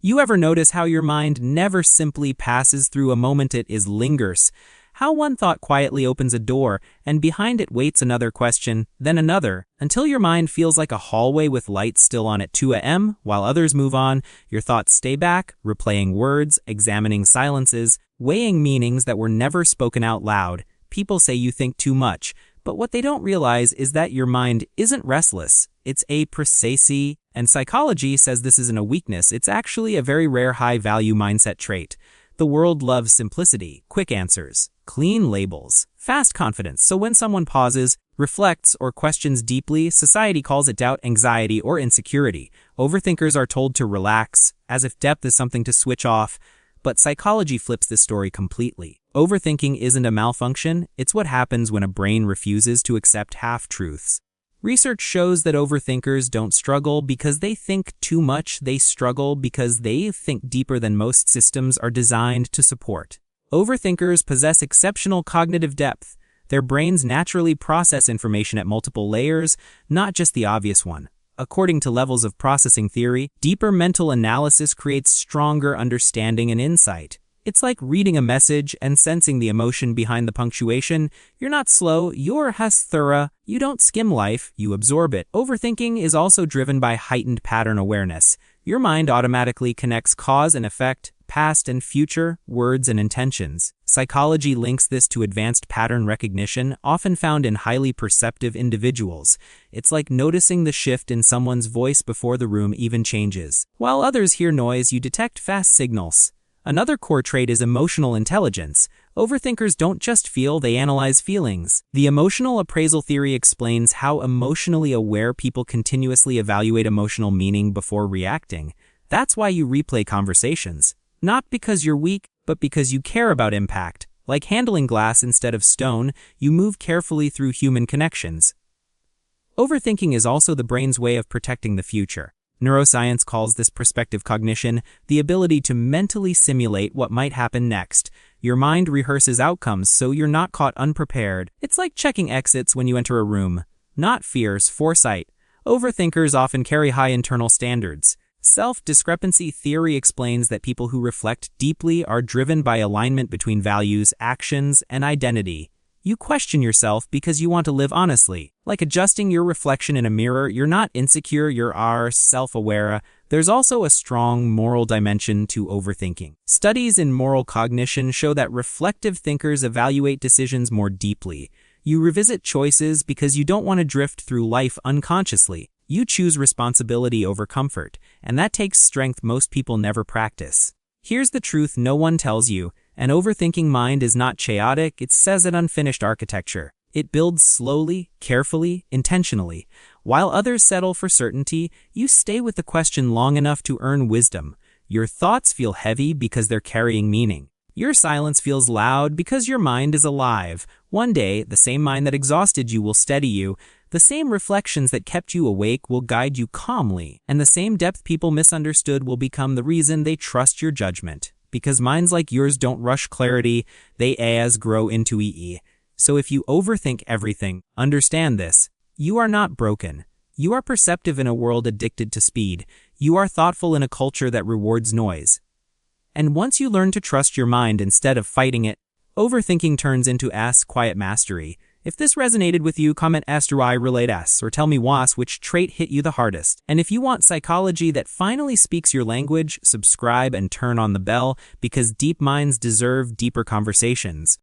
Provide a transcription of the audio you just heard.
You ever notice how your mind never simply passes through a moment, it lingers? How one thought quietly opens a door, and behind it waits another question, then another, until your mind feels like a hallway with lights still on at 2 a.m., while others move on. Your thoughts stay back, replaying words, examining silences, weighing meanings that were never spoken out loud. People say you think too much, but what they don't realize is that your mind isn't restless. It's a precise, and psychology says this isn't a weakness. It's actually a very rare high-value mindset trait. The world loves simplicity, quick answers, clean labels, fast confidence. So when someone pauses, reflects, or questions deeply, society calls it doubt, anxiety, or insecurity. Overthinkers are told to relax, as if depth is something to switch off. But psychology flips this story completely. Overthinking isn't a malfunction, it's what happens when a brain refuses to accept half-truths. Research shows that overthinkers don't struggle because they think too much, they struggle because they think deeper than most systems are designed to support. Overthinkers possess exceptional cognitive depth. Their brains naturally process information at multiple layers, not just the obvious one. According to levels of processing theory, deeper mental analysis creates stronger understanding and insight. It's like reading a message and sensing the emotion behind the punctuation. You're not slow, you're thorough. You don't skim life, you absorb it. Overthinking is also driven by heightened pattern awareness. Your mind automatically connects cause and effect, past and future, words and intentions. Psychology links this to advanced pattern recognition, often found in highly perceptive individuals. It's like noticing the shift in someone's voice before the room even changes. While others hear noise, you detect fast signals. Another core trait is emotional intelligence. Overthinkers don't just feel, they analyze feelings. The emotional appraisal theory explains how emotionally aware people continuously evaluate emotional meaning before reacting. That's why you replay conversations. Not because you're weak, but because you care about impact. Like handling glass instead of stone, you move carefully through human connections. Overthinking is also the brain's way of protecting the future. Neuroscience calls this perspective cognition, the ability to mentally simulate what might happen next. Your mind rehearses outcomes so you're not caught unprepared. It's like checking exits when you enter a room. Not fears, foresight. Overthinkers often carry high internal standards. Self-discrepancy theory explains that people who reflect deeply are driven by alignment between values, actions, and identity. You question yourself because you want to live honestly. Like adjusting your reflection in a mirror, you're not insecure, you're self-aware. There's also a strong moral dimension to overthinking. Studies in moral cognition show that reflective thinkers evaluate decisions more deeply. You revisit choices because you don't want to drift through life unconsciously. You choose responsibility over comfort, and that takes strength most people never practice. Here's the truth no one tells you. An overthinking mind is not chaotic, it says an unfinished architecture. It builds slowly, carefully, intentionally. While others settle for certainty, you stay with the question long enough to earn wisdom. Your thoughts feel heavy because they're carrying meaning. Your silence feels loud because your mind is alive. One day, the same mind that exhausted you will steady you. The same reflections that kept you awake will guide you calmly. And the same depth people misunderstood will become the reason they trust your judgment. Because minds like yours don't rush clarity, they grow into EE. So if you overthink everything, understand this. You are not broken. You are perceptive in a world addicted to speed. You are thoughtful in a culture that rewards noise. And once you learn to trust your mind instead of fighting it, overthinking turns into quiet mastery. If this resonated with you, comment do I relate or tell me which trait hit you the hardest. And if you want psychology that finally speaks your language, subscribe and turn on the bell because deep minds deserve deeper conversations.